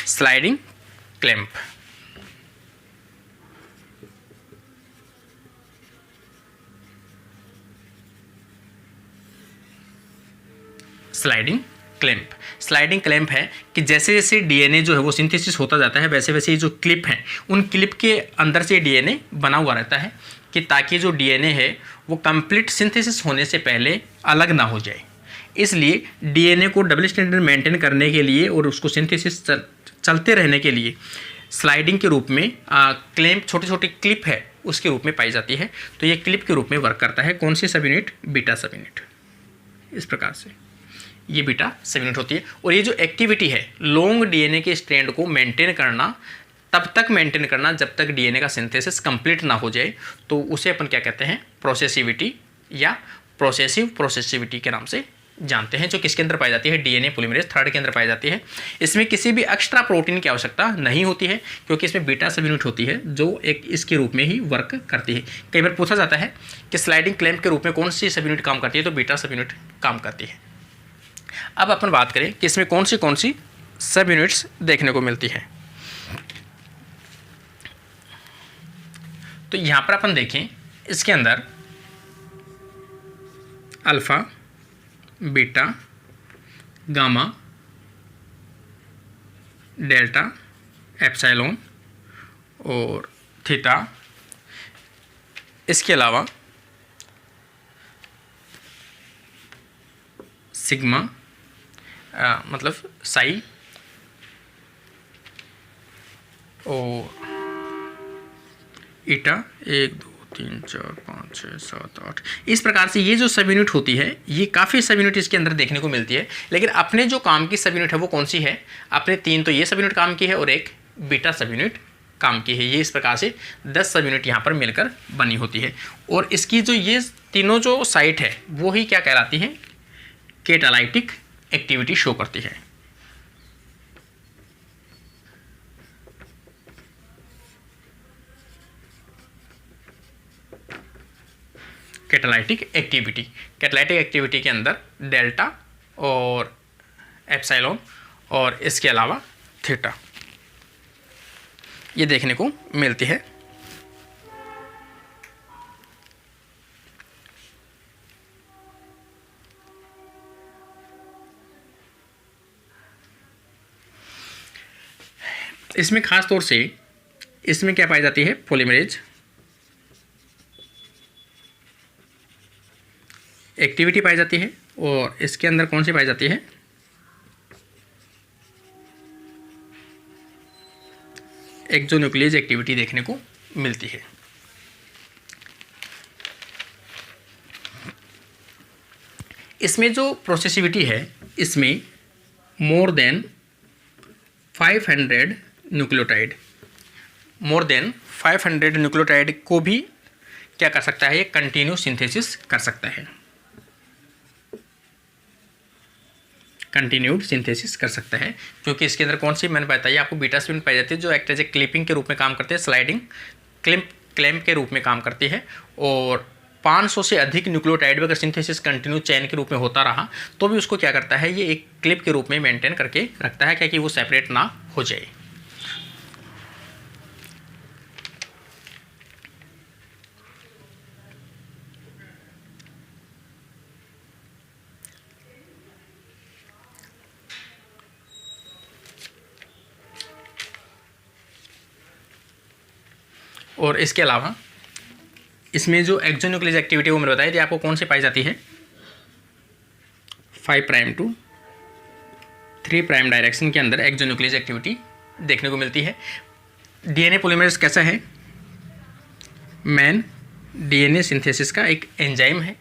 स्लाइडिंग क्लैंप। स्लाइडिंग क्लैंप है कि जैसे जैसे डीएनए जो है वो सिंथेसिस होता जाता है, वैसे वैसे ये जो क्लिप हैं उन क्लिप के अंदर से डीएनए बना हुआ रहता है, कि ताकि जो डीएनए है वो कंप्लीट सिंथेसिस होने से पहले अलग ना हो जाए। इसलिए डीएनए को डबल स्टैंडर्ड मेंटेन करने के लिए और उसको सिंथेसिस चलते रहने के लिए स्लाइडिंग के रूप में क्लैंप, छोटी छोटी क्लिप है उसके रूप में पाई जाती है। तो ये क्लिप के रूप में वर्क करता है। कौन सी सब यूनिट? बीटा सब यूनिट। इस प्रकार से ये बीटा सब यूनिट होती है। और ये जो एक्टिविटी है लॉन्ग डीएनए के स्ट्रैंड को मेंटेन करना, तब तक मेंटेन करना जब तक डीएनए का सिंथेसिस कंप्लीट ना हो जाए, तो उसे अपन क्या कहते हैं? प्रोसेसिविटी या प्रोसेसिविटी के नाम से जानते हैं, जो किसके अंदर पाई जाती है? डीएनए पॉलीमरेज 3 के अंदर पाई जाती है। इसमें किसी भी एक्स्ट्रा प्रोटीन की आवश्यकता नहीं होती है, क्योंकि इसमें बीटा सब यूनिट होती है जो एक इसके रूप में ही वर्क करती है। कई बार पूछा जाता है कि स्लाइडिंग क्लैंप के रूप में कौन सी सब यूनिट काम करती है? तो बीटा सब यूनिट काम करती है। अब अपन बात करें कि इसमें कौन सी सब यूनिट्स देखने को मिलती है। तो यहाँ पर अपन देखें, इसके अंदर alpha, beta, gamma, delta, epsilon और थीटा, इसके अलावा सिग्मा, मतलब साई और ईटा, 1 2 3 4 5 6 7 8, इस प्रकार से ये जो सब यूनिट होती है, ये काफ़ी सब यूनिट इसके अंदर देखने को मिलती है। लेकिन अपने जो काम की सब यूनिट है वो कौन सी है? अपने 3 तो ये सब यूनिट काम की है और एक बीटा सब यूनिट काम की है। ये इस प्रकार से 10 सब यूनिट यहाँ पर मिलकर बनी होती है। और इसकी जो ये तीनों जो साइट है वो ही क्या कहलाती है? कैटालाइटिक एक्टिविटी शो करती है। Catalytic activity. कैटालाइटिक एक्टिविटी के अंदर डेल्टा और एप्सिलॉन और इसके अलावा थीटा ये देखने को मिलती है। इसमें खास तौर से इसमें क्या पाई जाती है, पॉलीमरेज एक्टिविटी पाई जाती है। और इसके अंदर कौन सी पाई जाती है, एक्सोन्यूक्लियस एक्टिविटी देखने को मिलती है। इसमें जो प्रोसेसिविटी है, इसमें more than 500 nucleotide, more than 500 nucleotide को भी क्या कर सकता है, ये कंटिन्यू सिंथेसिस कर सकता है, कंटिन्यूड सिंथेसिस कर सकता है। क्योंकि इसके अंदर कौन सी मैंने बताई आपको, बीटा स्पिन पाई जाती है जो एक्ट एज ए क्लिपिंग के रूप में काम करते हैं, स्लाइडिंग क्लैम्प के रूप में काम करती है। और 500 से अधिक न्यूक्लियोटाइड अगर सिंथेसिस कंटिन्यू चैन के रूप में होता रहा तो भी उसको क्या करता है, ये एक क्लिप के रूप में मेंटेन करके रखता है, क्या कि वो सेपरेट ना हो जाए। और इसके अलावा इसमें जो एक्सोन्यूक्लियस एक्टिविटी वो मैंने बताई थी आपको, कौन सी पाई जाती है, 5 प्राइम टू 3 प्राइम डायरेक्शन के अंदर एक्सोन्यूक्लियस एक्टिविटी देखने को मिलती है। डीएनए पॉलीमरेज कैसा है, मेन डीएनए सिंथेसिस का एक एंजाइम है।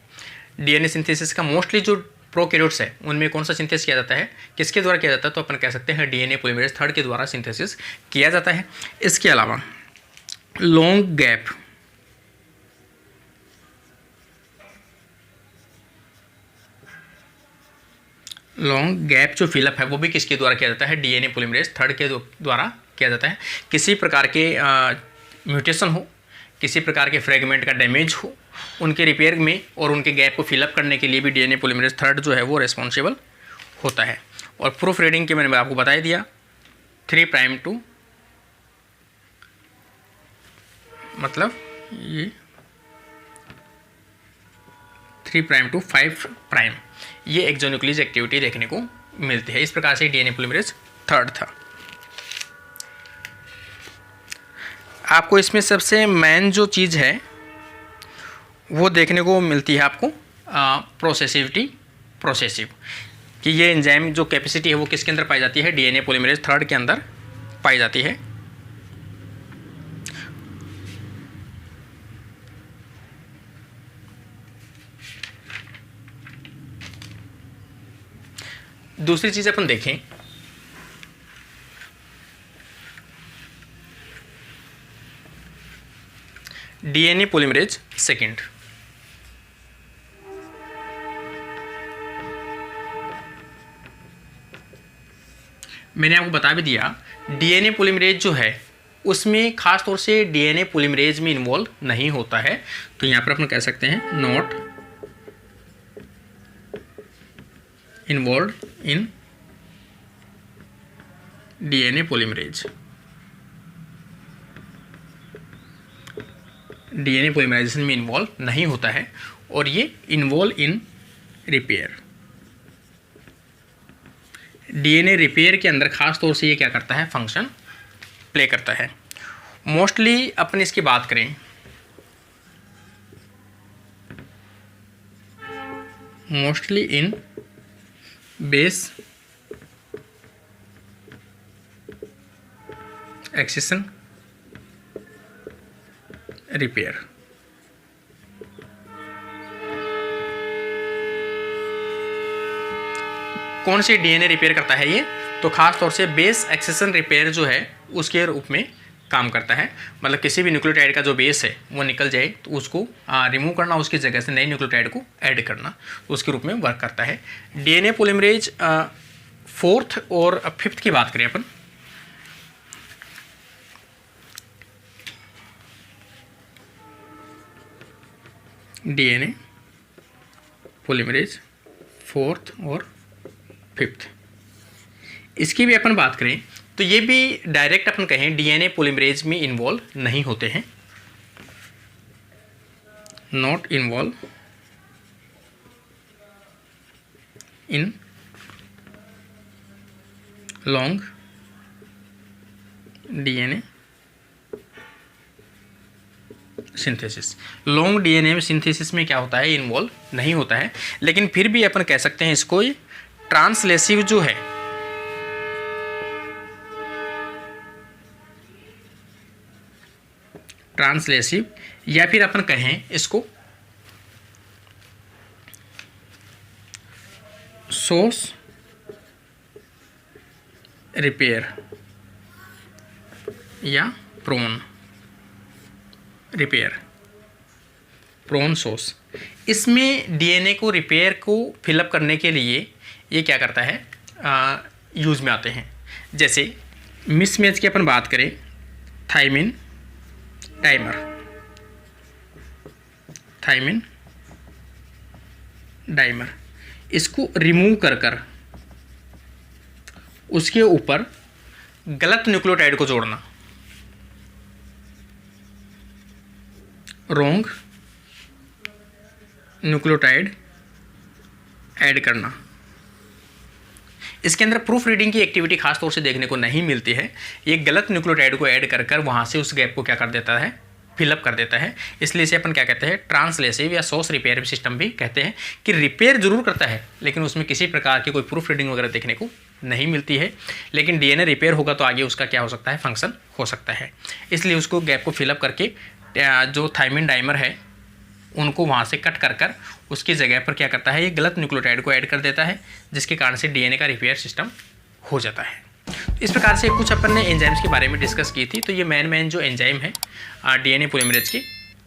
डीएनए सिंथेसिस का मोस्टली जो प्रोकैरियोट्स है उनमें कौन सा सिंथेसिस किया जाता है, किसके द्वारा किया जाता है, तो अपन कह सकते हैं डीएनए पॉलीमरेज 3 के द्वारा सिंथेसिस किया जाता है। इसके अलावा लॉन्ग गैप जो फिलअप है वो भी किसके द्वारा किया जाता है, डीएनए पॉलीमरेज 3 के द्वारा किया जाता है। किसी प्रकार के म्यूटेशन हो, किसी प्रकार के फ्रेगमेंट का डैमेज हो, उनके रिपेयर में और उनके गैप को फिलअप करने के लिए भी डीएनए पॉलीमरेज 3 जो है वो रिस्पॉन्सिबल होता है। और प्रूफ रीडिंग के मैंने आपको बता दिया, 3 प्राइम टू मतलब ये 3 प्राइम टू 5 प्राइम ये एक्सोन्यूक्लियस एक्टिविटी देखने को मिलती है। इस प्रकार से डीएनए पॉलीमरेज 3 था। आपको इसमें सबसे मेन जो चीज़ है वो देखने को मिलती है आपको प्रोसेसिव कि ये एंजाइम जो कैपेसिटी है वो किसके अंदर पाई जाती है, डीएनए पॉलीमरेज 3 के अंदर पाई जाती है। दूसरी चीज़ अपन देखें, डीएनए पॉलीमरेज 2। मैंने आपको बता भी दिया डीएनए पॉलीमरेज जो है उसमें खास तौर से डीएनए पॉलीमरेज में इन्वॉल्व नहीं होता है, तो यहाँ पर अपन कह सकते हैं not involve in DNA polymerase. DNA polymerization में इन्वॉल्व नहीं होता है और ये involve in repair. DNA repair के अंदर खास तौर से ये क्या करता है, फंक्शन प्ले करता है। मोस्टली अपन इसकी बात करें, mostly in base accession repair. कौन सी डीएनए रिपेयर करता है ये, तो खास तौर से बेस एक्सेशन रिपेयर जो है उसके रूप में काम करता है। मतलब किसी भी न्यूक्लियोटाइड का जो बेस है वो निकल जाए तो उसको रिमूव करना, उसकी जगह से नए न्यूक्लियोटाइड को ऐड करना, उसके रूप में वर्क करता है। डीएनए पॉलीमरेज 4th और 5th की बात करें अपन, डीएनए पॉलीमरेज 4th और 5th। इसकी भी अपन बात करें तो ये भी डायरेक्ट अपन कहें डीएनए पॉलीमरेज में इन्वॉल्व नहीं होते हैं, not involve in long DNA synthesis. Long DNA synthesis में क्या होता है, इन्वॉल्व नहीं होता है, लेकिन फिर भी अपन कह सकते हैं इसको ट्रांसलेसिव जो है, ट्रांसलेसिव, या फिर अपन कहें इसको सोर्स रिपेयर या प्रोन रिपेयर, प्रोन सोर्स। इसमें डीएनए को रिपेयर को फिलअप करने के लिए ये क्या करता है, यूज़ में आते हैं। जैसे मिसमैच की अपन बात करें, थायमिन डाइमर, थायमिन डाइमर, इसको रिमूव कर उसके ऊपर गलत न्यूक्लियोटाइड को जोड़ना, रॉन्ग न्यूक्लियोटाइड ऐड करना। इसके अंदर प्रूफ रीडिंग की एक्टिविटी खास तौर से देखने को नहीं मिलती है। ये गलत न्यूक्लियोटाइड को ऐड कर वहाँ से उस गैप को क्या कर देता है, फिलअप कर देता है। इसलिए इसे अपन क्या कहते हैं, ट्रांसलेसिव या सोर्स रिपेयर सिस्टम भी कहते हैं, कि रिपेयर जरूर करता है लेकिन उसमें किसी प्रकार की कोई प्रूफ रीडिंग वगैरह देखने को नहीं मिलती है। लेकिन डीएनए रिपेयर होगा तो आगे उसका क्या हो सकता है, फंक्शन हो सकता है। इसलिए उसको गैप को फिलअप करके जो थायमिन डाइमर है उनको वहाँ से कट कर उसकी जगह पर क्या करता है, ये गलत न्यूक्लियोटाइड को ऐड कर देता है, जिसके कारण से डीएनए का रिपेयर सिस्टम हो जाता है। इस प्रकार से कुछ अपन ने एंजाइम्स के बारे में डिस्कस की थी। तो ये मेन जो एंजाइम है डीएनए पॉलीमरेज की,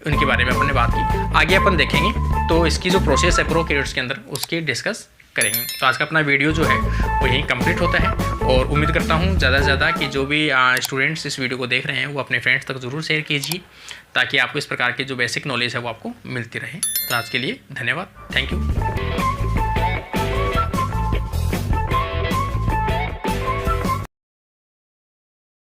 उनके बारे में अपन ने बात की। आगे अपन देखेंगे तो इसकी जो प्रोसेस है प्रोकैरियोट्स के अंदर, उसकी डिस्कस करेंगे। तो आज का अपना वीडियो जो है वो यहीं कंप्लीट होता है, और उम्मीद करता हूँ ज़्यादा से ज़्यादा कि जो भी स्टूडेंट्स इस वीडियो को देख रहे हैं वो अपने फ्रेंड्स तक ज़रूर शेयर कीजिए, ताकि आपको इस प्रकार की जो बेसिक नॉलेज है वो आपको मिलती रहे। तो आज के लिए धन्यवाद, थैंक यू।